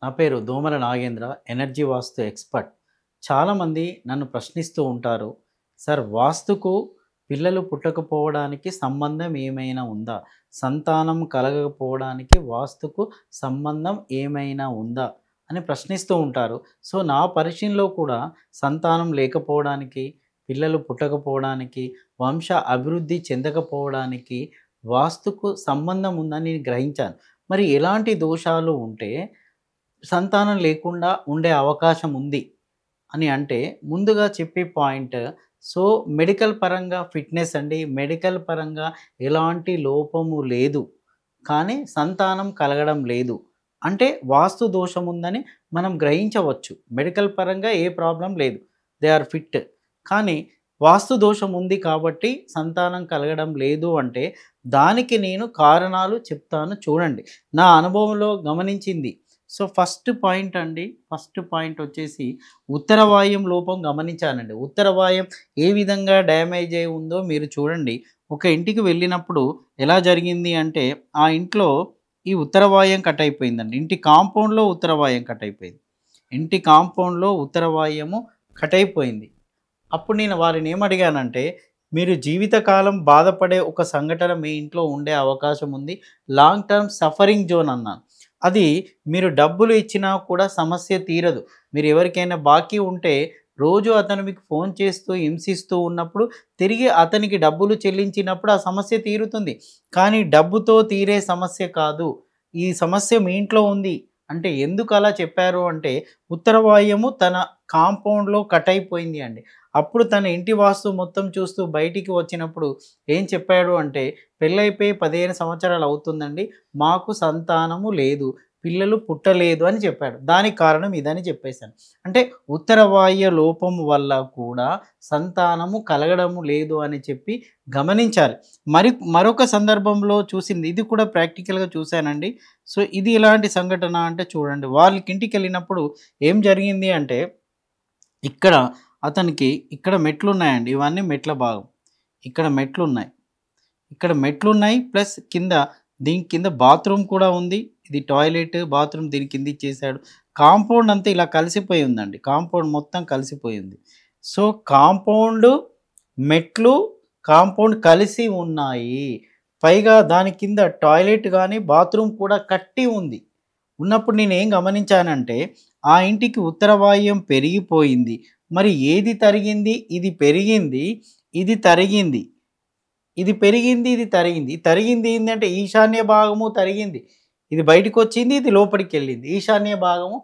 నా పేరు దోమల నాగేంద్ర, ఎనర్జీ వాస్తు ఎక్స్‌పర్ట్. చాలామంది నన్ను ప్రశ్నిస్తూ ఉంటారు. సార్, వాస్తుకు పిల్లలు పుట్టకపోవడానికి సంబంధం ఏమైనా ఉందా? సంతానం కలగకపోవడానికి వాస్తుకు సంబంధం ఏమైనా ఉందా? అని ప్రశ్నిస్తూ ఉంటారు. సో, నా పరిశీలనలో కూడా సంతానం లేకపోవడానికి, పిల్లలు పుట్టకపోవడానికి, వంశ అభివృద్ధి చెందకపోవడానికి వాస్తుకు సంబంధం ఉందని నేను గ్రహించాను. మరి ఎలాంటి దోషాలు ఉంటే సంతానం లేకుండా ఉండే అవకాశం ఉంది అని అంటే, ముందుగా చెప్పే పాయింట్, సో, మెడికల్ పరంగా ఫిట్‌నెస్ అండి. మెడికల్ పరంగా ఎలాంటి లోపము లేదు. కానీ సంతానం కలగడం లేదు. అంటే వాస్తు దోషం ఉందని మనం గ్రహించవచ్చు. మెడికల్ పరంగా ఏ ప్రాబ్లమ్ లేదు. They are fit. కానీ వాస్తు దోషం ఉంది కాబట్టి సంతానం కలగడం లేదు అంటే, దానికి నేను కారణాలు చెప్తాను చూడండి. నా అనుభవంలో గమనించింది. సో, ఫస్ట్ పాయింట్ అండి. ఫస్ట్ పాయింట్ వచ్చేసి ఉత్తర వాయుం లోపం గమనించానండి. ఉత్తర వాయుం ఏ విధంగా డ్యామేజ్ అయి ఉందో మీరు చూడండి. ఒక ఇంటికి వెళ్ళినప్పుడు ఎలా జరిగింది అంటే, ఆ ఇంట్లో ఈ ఉత్తర వాయుం కట్ అయిపోయిందండి. ఇంటి కాంపౌండ్‌లో ఉత్తర వాయుం కట్ అయిపోయింది. ఇంటి కాంపౌండ్‌లో ఉత్తర వాయుము కట్ అయిపోయింది. అప్పుడు నేను వారిని ఏమడిగానంటే, మీరు జీవితకాలం బాధపడే ఒక సంఘటన మీ ఇంట్లో ఉండే అవకాశం ఉంది. లాంగ్ టర్మ్ సఫరింగ్ జోన్ అన్నాను. అది మీరు డబ్బులు ఇచ్చినా కూడా సమస్య తీరదు. మీరు ఎవరికైనా బాకీ ఉంటే రోజు అతను మీకు ఫోన్ చేస్తూ హింసిస్తూ ఉన్నప్పుడు తిరిగి అతనికి డబ్బులు చెల్లించినప్పుడు ఆ సమస్య తీరుతుంది. కానీ డబ్బుతో తీరే సమస్య కాదు. ఈ సమస్య మీ ఇంట్లో ఉంది. అంటే ఎందుకు అలా చెప్పారు అంటే, ఉత్తర వాయుము తన కాంపౌండ్‌లో కట్ అయిపోయింది అండి. అప్పుడు తన ఇంటి వాస్తు మొత్తం చూస్తూ బయటికి వచ్చినప్పుడు ఏం చెప్పాడు అంటే, పెళ్ళైపోయి 15 సంవత్సరాలు అవుతుందండి. మాకు సంతానము లేదు. పిల్లలు పుట్టలేదు అని చెప్పాడు. దానికి కారణం ఇదని చెప్పేసాను. అంటే ఉత్తర వాయువ్య లోపం వల్ల కూడా సంతానము కలగడము లేదు అని చెప్పి గమనించాలి. మరొక సందర్భంలో చూసింది ఇది కూడా ప్రాక్టికల్‌గా చూశానండి. సో, ఇది ఎలాంటి సంఘటన అంటే చూడండి. వాళ్ళకి ఇంటికెళ్ళినప్పుడు ఏం జరిగింది అంటే, ఇక్కడ అతనికి ఇక్కడ మెట్లున్నాయండి. ఇవన్నీ మెట్ల భాగం. ఇక్కడ మెట్లున్నాయి. ఇక్కడ మెట్లున్నాయి. ప్లస్ కింద దీని కింద బాత్రూమ్ కూడా ఉంది. ఇది టాయిలెట్, బాత్రూమ్ దీని కింద ఇచ్చేసాడు. కాంపౌండ్ అంతా ఇలా కలిసిపోయి ఉందండి. కాంపౌండ్ మొత్తం కలిసిపోయింది. సో, కాంపౌండు, మెట్లు, కాంపౌండ్ కలిసి ఉన్నాయి. పైగా దాని కింద టాయిలెట్ గాని, బాత్రూమ్ కూడా కట్టి ఉంది. ఉన్నప్పుడు నేనేం గమనించానంటే, ఆ ఇంటికి ఉత్తర వాయువ్యం పెరిగిపోయింది. మరి ఏది తరిగింది? ఇది పెరిగింది. ఇది తరిగింది. ఇది పెరిగింది, ఇది తరిగింది. ఈ తరిగింది ఏందంటే ఈశాన్య భాగము తరిగింది. ఇది బయటికొచ్చింది, ఇది లోపలికెళ్ళింది. ఈశాన్య భాగము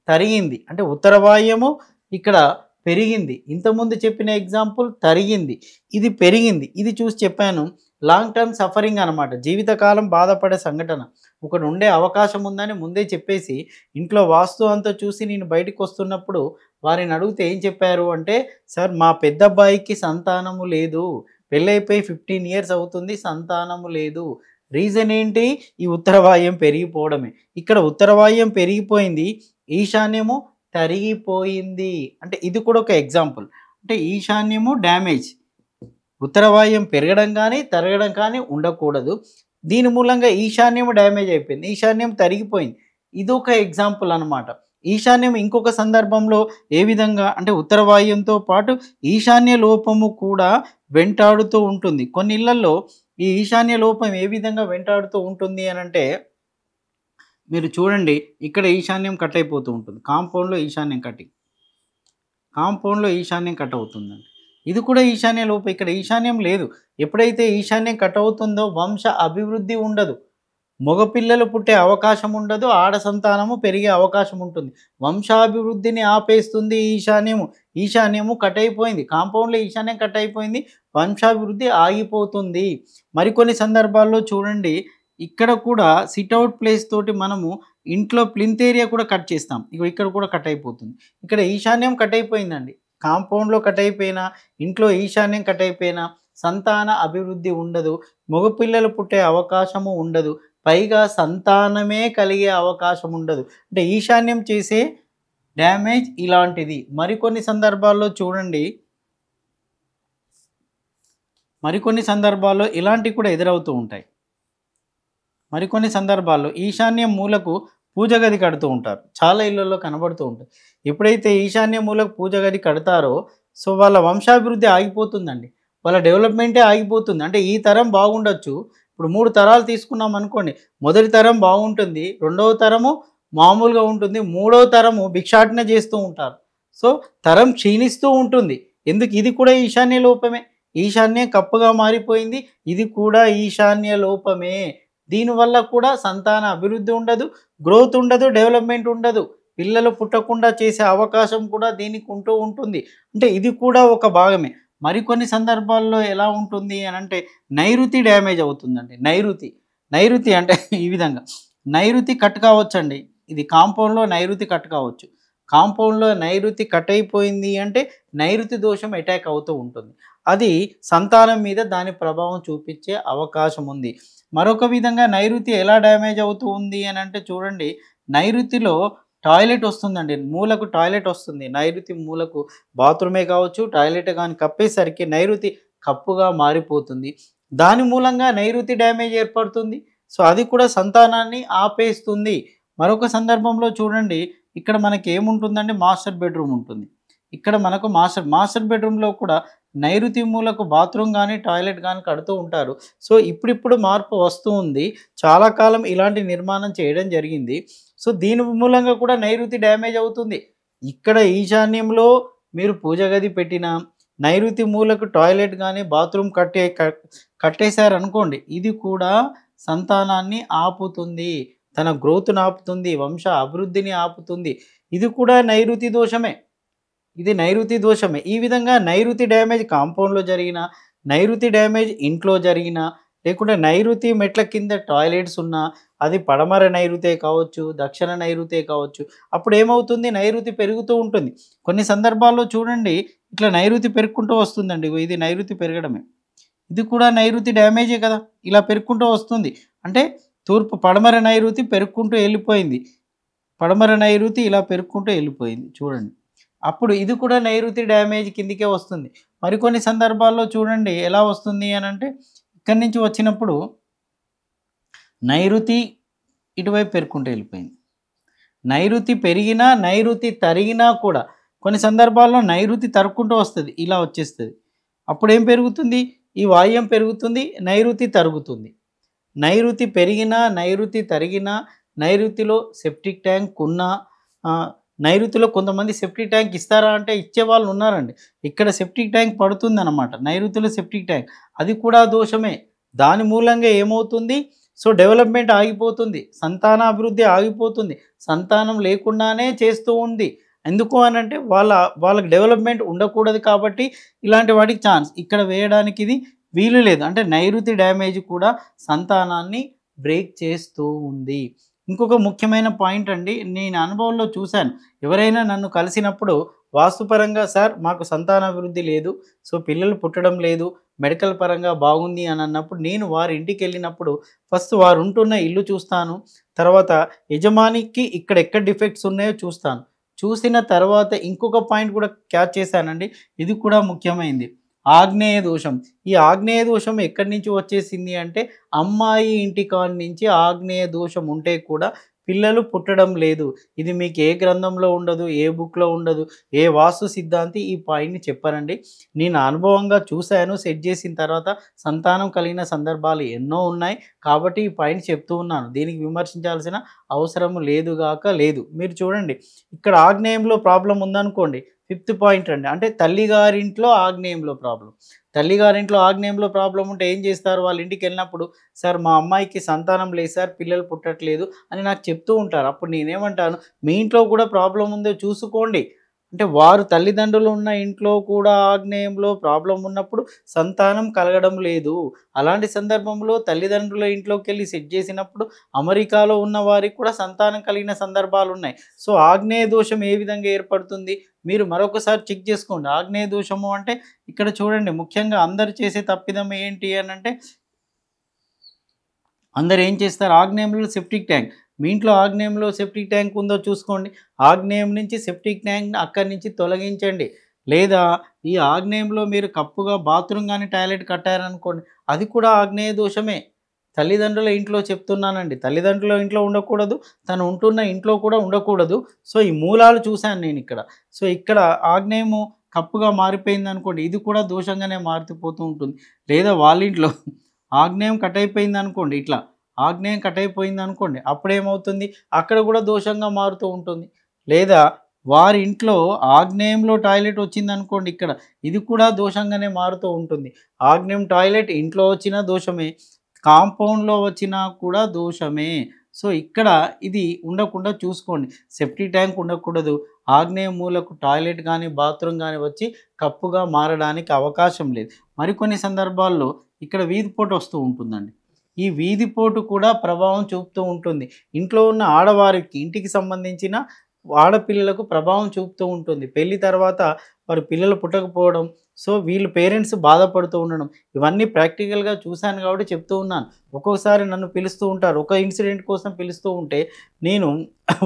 తరిగింది. అంటే ఉత్తర వాయువ్యము ఇక్కడ పెరిగింది. ఇంతకుముందు చెప్పిన ఎగ్జాంపుల్ తరిగింది. ఇది పెరిగింది. ఇది చూసి చెప్పాను. లాంగ్ టర్మ్ సఫరింగ్ అనమాట. జీవితకాలం బాధపడే సంఘటన. ఒకటి ఉండే అవకాశం ఉందని ముందే చెప్పేసి, ఇంట్లో వాస్తు అంతా చూసి నేను బయటికొస్తున్నప్పుడు వారిని అడిగితే ఏం చెప్పారు అంటే, "సార్, మా పెద్దబ్బాయికి సంతానము లేదు. పెళ్ళైపోయి 15 ఇయర్స్ అవుతుంది. సంతానము లేదు. రీజన్ ఏంటి? ఈ ఉత్తర వాయువ్యం పెరిగిపోవడమే. ఇక్కడ ఉత్తర వాయువ్యం పెరిగిపోయింది. ఈశాన్యము తరిగిపోయింది." అంటే ఇది కూడా ఒక ఎగ్జాంపుల్. అంటే ఈశాన్యము డ్యామేజ్. ఉత్తర వాయువ్యం పెరగడం గానీ, తరగడం కానీ ఉండకూడదు. దీని మూలంగా ఈశాన్యము డ్యామేజ్ అయిపోయింది. ఈశాన్యం తరిగిపోయింది. ఇదొక ఎగ్జాంపుల్ అనమాట. ఈశాన్యం ఇంకొక సందర్భంలో ఏ విధంగా అంటే ఉత్తర వాయువ్యంతో పాటు ఈశాన్య లోపము కూడా వెంటాడుతూ ఉంటుంది. కొన్ని ఇళ్లల్లో ఈ ఈశాన్య లోపం ఏ విధంగా వెంటాడుతూ ఉంటుంది అనంటే, మీరు చూడండి, ఇక్కడ ఈశాన్యం కట్ అయిపోతూ ఉంటుంది. కాంపౌండ్‌లో ఈశాన్యం కటింగ్. కాంపౌండ్‌లో ఈశాన్యం కట్ అవుతుందండి. ఇది కూడా ఈశాన్య లోపం. ఇక్కడ ఈశాన్యం లేదు. ఎప్పుడైతే ఈశాన్యం కట్ అవుతుందో వంశ అభివృద్ధి ఉండదు. మగపిల్లలు పుట్టే అవకాశం ఉండదు. ఆడ సంతానము పెరిగే అవకాశం ఉంటుంది. వంశాభివృద్ధిని ఆపేస్తుంది ఈశాన్యము. ఈశాన్యము కట్ అయిపోయింది. కాంపౌండ్‌లో ఈశాన్యం కట్ అయిపోయింది. వంశాభివృద్ధి ఆగిపోతుంది. మరికొన్ని సందర్భాల్లో చూడండి, ఇక్కడ కూడా సిట్ఔట్ ప్లేస్ తోటి మనము ఇంట్లో ప్లింత్ ఏరియా కూడా కట్ చేస్తాం. ఇగో ఇక్కడ కూడా కట్ అయిపోతుంది. ఇక్కడ ఈశాన్యం కట్ అయిపోయిందండి. కాంపౌండ్‌లో కట్ అయిపోయినా, ఇంట్లో ఈశాన్యం కట్ అయిపోయినా సంతాన అభివృద్ధి ఉండదు. మగపిల్లలు పుట్టే అవకాశము ఉండదు. పైగా సంతానమే కలిగే అవకాశం ఉండదు. అంటే ఈశాన్యం చేసే డ్యామేజ్ ఇలాంటిది. మరికొన్ని సందర్భాల్లో ఇలాంటివి కూడా ఎదురవుతూ ఉంటాయి. మరికొన్ని సందర్భాల్లో ఈశాన్యం మూలకు పూజ గది కడుతూ ఉంటారు. చాలా ఇళ్లల్లో కనబడుతూ ఉంటాయి. ఎప్పుడైతే ఈశాన్య మూలకు పూజ గది కడతారో సో వాళ్ళ వంశాభివృద్ధి ఆగిపోతుందండి. వాళ్ళ డెవలప్‌మెంటే ఆగిపోతుంది. అంటే ఈ తరం బాగుండొచ్చు. ఇప్పుడు 3 తరాలు తీసుకున్నాం అనుకోండి. మొదటి తరం బాగుంటుంది. రెండవ తరము మామూలుగా ఉంటుంది. మూడవ తరము భిక్షాటన చేస్తూ ఉంటారు. సో తరం క్షీణిస్తూ ఉంటుంది. ఎందుకు? ఇది కూడా ఈశాన్య లోపమే. ఈశాన్యం కప్పగా మారిపోయింది. ఇది కూడా ఈశాన్య లోపమే. దీనివల్ల కూడా సంతాన అభివృద్ధి ఉండదు. గ్రోత్ ఉండదు. డెవలప్‌మెంట్ ఉండదు. పిల్లలు పుట్టకుండా చేసే అవకాశం కూడా దీనికి ఉంటూ ఉంటుంది. అంటే ఇది కూడా ఒక భాగమే. మరికొన్ని సందర్భాల్లో ఎలా ఉంటుంది అనంటే నైరుతి డ్యామేజ్ అవుతుందండి. నైరుతి. నైరుతి అంటే ఈ విధంగా. నైరుతి కట్ కావచ్చండి. ఇది కాంపౌండ్‌లో నైరుతి కట్ కావచ్చు. కాంపౌండ్‌లో నైరుతి కట్ అయిపోయింది అంటే నైరుతి దోషం అటాక్ అవుతూ ఉంటుంది. అది సంతానం మీద దాని ప్రభావం చూపించే అవకాశం ఉంది. మరొక విధంగా నైరుతి ఎలా డ్యామేజ్ అవుతూ ఉంది అనంటే చూడండి, నైరుతిలో టాయిలెట్ వస్తుందండి. మూలకు టాయిలెట్ వస్తుంది. నైరుతి మూలకు బాత్రూమే కావచ్చు, టాయిలెట్ గాని కప్పేసరికి నైరుతి కప్పుగా మారిపోతుంది. దాని మూలంగా నైరుతి డ్యామేజ్ ఏర్పడుతుంది. సో, అది కూడా సంతానాన్ని ఆపేస్తుంది. మరొక సందర్భంలో చూడండి, ఇక్కడ మనకేముంటుందంటే మాస్టర్ బెడ్‌రూమ్ ఉంటుంది. ఇక్కడ మనకు మాస్టర్ బెడ్‌రూమ్‌లో కూడా నైరుతి మూలకు బాత్రూమ్ గాని, టాయిలెట్ గాని కడుతూ ఉంటారు. సో, ఇప్పుడిప్పుడు మార్పు వస్తూ ఉంది. చాలా కాలం ఇలాంటి నిర్మాణం చేయడం జరిగింది. సో, దీని మూలంగా కూడా నైరుతి డ్యామేజ్ అవుతుంది. ఇక్కడ ఈశాన్యంలో మీరు పూజ గది పెట్టినా, నైరుతి మూలకు టాయిలెట్ గాని, బాత్రూమ్ కట్టేశారనుకోండి, ఇది కూడా సంతానాన్ని ఆపుతుంది. తన గ్రోత్‌ని ఆపుతుంది. వంశ అభివృద్ధిని ఆపుతుంది. ఇది కూడా నైరుతి దోషమే. ఇది నైరుతి దోషమే. ఈ విధంగా నైరుతి డ్యామేజ్ కాంపౌండ్‌లో జరిగినా, నైరుతి డ్యామేజ్ ఇంట్లో జరిగినా, లేకుంటే నైరుతి మెట్ల కింద టాయిలెట్స్ ఉన్నా, అది పడమర నైరుతే కావచ్చు, దక్షిణ నైరుతే కావచ్చు. అప్పుడేమవుతుంది? నైరుతి పెరుగుతూ ఉంటుంది. కొన్ని సందర్భాల్లో చూడండి, ఇట్లా నైరుతి పెరుక్కుంటూ వస్తుందండి. ఇగో ఇది నైరుతి పెరగడమే. ఇది కూడా నైరుతి డ్యామేజే కదా! ఇలా పెరుక్కుంటూ వస్తుంది. అంటే పడమర నైరుతి పెరుక్కుంటూ ఎళ్ళిపోయింది. పడమర నైరుతి ఇలా పెరుక్కుంటూ ఎళ్ళిపోయింది చూడండి. అప్పుడు ఇది కూడా నైరుతి డ్యామేజ్ కిందికే వస్తుంది. మరికొన్ని సందర్భాల్లో చూడండి ఎలా వస్తుంది అనంటే, ఇక్కడి నుంచి వచ్చినప్పుడు నైరుతి ఇటువైపు పెరుక్కుంటూ వెళ్ళిపోయింది. నైరుతి పెరిగినా, నైరుతి తరిగినా కూడా కొన్ని సందర్భాల్లో నైరుతి తరుక్కుంటూ వస్తది. ఇలా వచ్చేస్తది. అప్పుడేం పెరుగుతుంది? ఈ వాయువ్యం పెరుగుతుంది, నైరుతి తరుగుతుంది. నైరుతి పెరిగినా, నైరుతి తరిగినా, నైరుతిలో సెప్టిక్ ట్యాంక్ ఉన్నా నైరుతిలో కొంతమంది సెప్టిక్ ట్యాంక్ ఇస్తారా అంటే ఇచ్చేవాళ్ళు ఉన్నారండి. ఇక్కడ సెప్టిక్ ట్యాంక్ పడుతుందన్నమాట. నైరుతిలో సెప్టిక్ ట్యాంక్. అది కూడా దోషమే. దాని మూలంగా ఏమవుతుంది? సో, డెవలప్‌మెంట్ ఆగిపోతుంది. సంతానాభివృద్ధి ఆగిపోతుంది. సంతానం లేకుండానే చేస్తూ ఉంది. ఎందుకు అనంటే వాళ్ళకి డెవలప్‌మెంట్ ఉండకూడదు కాబట్టి ఇలాంటి వాటికి ఛాన్స్. ఇక్కడ వేయడానికి ఇది వీలు లేదు. అంటే నైరుతి డ్యామేజ్ కూడా సంతానాన్ని బ్రేక్ చేస్తూ ఉంది. ఇంకొక ముఖ్యమైన పాయింట్ అండి. నేను అనుభవంలో చూశాను. ఎవరైనా నన్ను కలిసినప్పుడు వాస్తుపరంగా సార్ మాకు సంతానాభివృద్ధి లేదు. సో, పిల్లలు పుట్టడం లేదు. మెడికల్ పరంగా బాగుంది అని అన్నప్పుడు నేను వారి ఇంటికెళ్ళినప్పుడు ఫస్ట్ వారు ఉంటున్న ఇల్లు చూస్తాను. తర్వాత యజమానికి ఇక్కడ ఎక్కడ డిఫెక్ట్స్ ఉన్నాయో చూస్తాను. చూసిన తర్వాత ఇంకొక పాయింట్ కూడా క్యాచ్ చేశానండి. ఇది కూడా ముఖ్యమైనది. ఆగ్నేయ దోషం. ఈ ఆగ్నేయ దోషం ఎక్కడి నుంచి వచ్చేసింది అంటే అమ్మాయి ఇంటికాడ నుంచి ఆగ్నేయ దోషం ఉంటే కూడా పిల్లలు పుట్టడం లేదు. ఇది మీకు ఏ గ్రంథంలో ఉండదు, ఏ బుక్‌లో ఉండదు, ఏ వాస్తు సిద్ధాంతి ఈ పాయింట్‌ని చెప్పరండి. నేను అనుభవంగా చూశాను. సెట్ చేసిన తర్వాత సంతానం కలిగిన సందర్భాలు ఎన్నో ఉన్నాయి. కాబట్టి ఈ పాయింట్ చెప్తూ ఉన్నాను. దీనికి విమర్శించాల్సిన అవసరం లేదు. మీరు చూడండి, ఇక్కడ ఆగ్నేయంలో ప్రాబ్లమ్ ఉందనుకోండి, ఫిఫ్త్ పాయింట్ అండి. అంటే తల్లిగారింట్లో ఆగ్నేయంలో ప్రాబ్లమ్. తల్లిగారింట్లో ఆగ్నేయంలో ప్రాబ్లమ్ ఉంటే ఏం చేస్తారు? వాళ్ళ ఇంటికెళ్ళినప్పుడు, సార్ మా అమ్మాయికి సంతానం లేదు సార్, పిల్లలు పుట్టట్లేదు అని నాకు చెప్తూ ఉంటారు. అప్పుడు నేనేమంటాను, మీ ఇంట్లో కూడా ప్రాబ్లమ్ ఉందో చూసుకోండి. అంటే వారు తల్లిదండ్రులు ఉన్న ఇంట్లో కూడా ఆగ్నేయంలో ప్రాబ్లమ్ ఉన్నప్పుడు సంతానం కలగడం లేదు. అలాంటి సందర్భంలో తల్లిదండ్రుల ఇంట్లోకెళ్ళి సెట్ చేసినప్పుడు అమెరికాలో ఉన్న వారికి కూడా సంతానం కలిగిన సందర్భాలున్నాయి. సో, ఆగ్నేయ దోషం ఏ విధంగా ఏర్పడుతుంది? మీరు మరొకసారి చెక్ చేసుకోండి. ఆగ్నేయ దోషము అంటే ఇక్కడ చూడండి, ముఖ్యంగా అందరూ చేసే తప్పిదం ఏంటి అనంటే, అందరూ ఏం చేస్తారు? ఆగ్నేయంలో సెప్టిక్ ట్యాంక్. మీ ఇంట్లో ఆగ్నేయంలో సెప్టిక్ ట్యాంక్ ఉందో చూసుకోండి. ఆగ్నేయం నుంచి సెప్టిక్ ట్యాంక్‌ని అక్కడి నుంచి తొలగించండి. లేదా ఈ ఆగ్నేయంలో మీరు కప్పుగా బాత్రూమ్ గాని, టాయిలెట్ కట్టారనుకోండి, అది కూడా ఆగ్నేయ దోషమే. తల్లిదండ్రుల ఇంట్లో చెప్తున్నానండి. తల్లిదండ్రుల ఇంట్లో ఉండకూడదు. తను ఉంటున్న ఇంట్లో కూడా ఉండకూడదు. సో, ఈ మూలాలు చూశాను నేనిక్కడ. సో, ఇక్కడ ఆగ్నేయము కప్పుగా మారిపోయిందనుకోండి, ఇది కూడా దోషంగానే మారిపోతూ ఉంటుంది. లేదా వాళ్ళింట్లో ఆగ్నేయం కట్ అయిపోయిందనుకోండి ఇట్లా, ఆగ్నేయం కట్ అయిపోయిందనుకోండి, అప్పుడేమవుతుంది? అక్కడ కూడా దోషంగా మారుతూ ఉంటుంది. లేదా వారి ఇంట్లో ఆగ్నేయంలో టాయిలెట్ వచ్చిందనుకోండి ఇక్కడ, ఇది కూడా దోషంగానే మారుతూ ఉంటుంది. ఆగ్నేయం టాయిలెట్ ఇంట్లో వచ్చినా దోషమే, కాంపౌండ్‌లో వచ్చినా కూడా దోషమే. సో, ఇక్కడ ఇది ఉండకుండా చూసుకోండి. సెప్టీ ట్యాంక్ ఉండకూడదు. ఆగ్నేయ మూలకు టాయిలెట్ గానీ, బాత్రూమ్ గానీ వచ్చి కప్పుగా మారడానికి అవకాశం లేదు. మరికొన్ని సందర్భాల్లో ఇక్కడ వీధిపోటు వస్తూ ఉంటుందండి. ఈ వీధిపోటు కూడా ప్రభావం చూపుతూ ఉంటుంది. ఇంట్లో ఉన్న ఆడవారికి, ఇంటికి సంబంధించిన ఆడపిల్లలకు ప్రభావం చూపుతూ ఉంటుంది. పెళ్లి తర్వాత వారి పిల్లలు పుట్టకపోవడం, సో వీళ్ళు పేరెంట్స్ బాధపడుతూ ఉండడం, ఇవన్నీ ప్రాక్టికల్‌గా చూశాను కాబట్టి చెప్తూ ఉన్నాను. ఒక్కొక్కసారి నన్ను పిలుస్తూ ఉంటారు. ఒక ఇన్సిడెంట్ కోసం పిలుస్తూ ఉంటే నేను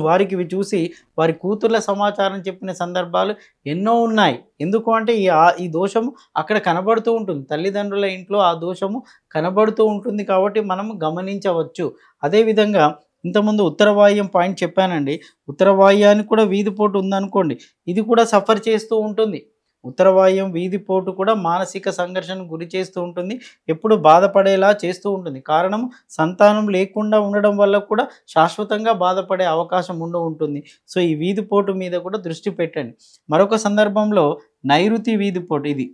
వారికి ఇవి చూసి వారి కూతుర్ల సమాచారం చెప్పిన సందర్భాలు ఎన్నో ఉన్నాయి. ఎందుకు అంటే ఈ దోషము అక్కడ కనబడుతూ ఉంటుంది. తల్లిదండ్రుల ఇంట్లో ఆ దోషము కనబడుతూ ఉంటుంది కాబట్టి మనం గమనించవచ్చు. అదేవిధంగా ఇంతకుముందు ఉత్తర వాయువ్యం పాయింట్ చెప్పానండి. ఉత్తర వాయువ్యానికి కూడా వీధిపోటు ఉందనుకోండి, ఇది కూడా సఫర్ చేస్తూ ఉంటుంది. ఉత్తర వాయువ్యం వీధిపోటు కూడా మానసిక సంఘర్షణకు గురి చేస్తూ ఉంటుంది. ఎప్పుడు బాధపడేలా చేస్తూ ఉంటుంది. కారణం సంతానం లేకుండా ఉండడం వల్ల కూడా శాశ్వతంగా బాధపడే అవకాశం ఉంటుంది. సో, ఈ వీధిపోటు మీద కూడా దృష్టి పెట్టండి. మరొక సందర్భంలో నైరుతి వీధిపోటు ఇది.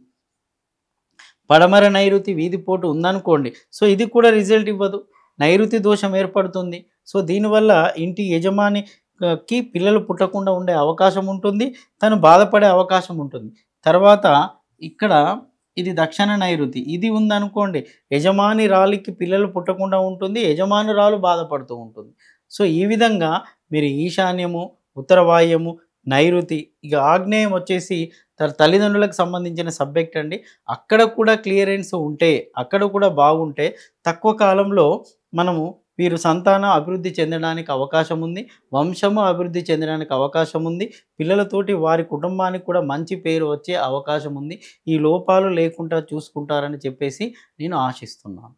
పడమర నైరుతి వీధిపోటు ఉందనుకోండి, సో ఇది కూడా రిజల్ట్ ఇవ్వదు. నైరుతి దోషం ఏర్పడుతుంది. సో, దీనివల్ల ఇంటి యజమానికి పిల్లలు పుట్టకుండా ఉండే అవకాశం ఉంటుంది. తను బాధపడే అవకాశం ఉంటుంది. తర్వాత ఇక్కడ ఇది దక్షిణ నైరుతి. ఇది ఉందనుకోండి, యజమానిరాలికి పిల్లలు పుట్టకుండా ఉంటుంది. యజమానురాలు బాధపడుతూ ఉంటుంది. సో, ఈ విధంగా మీరు ఈశాన్యము, ఉత్తర వాయువ్యము, నైరుతి, ఇక ఆగ్నేయం వచ్చేసి తల్లిదండ్రులకు సంబంధించిన సబ్జెక్ట్ అండి. అక్కడ కూడా క్లియరెన్స్ ఉంటే, అక్కడ కూడా బాగుంటే తక్కువ కాలంలో మనము వీరు సంతానం అభివృద్ధి చెందడానికి అవకాశం ఉంది. వంశము అభివృద్ధి చెందడానికి అవకాశం ఉంది. పిల్లలతోటి వారి కుటుంబానికి కూడా మంచి పేరు వచ్చే అవకాశం ఉంది. ఈ లోపాలు లేకుండా చూసుకుంటారని చెప్పేసి నేను ఆశిస్తున్నాను.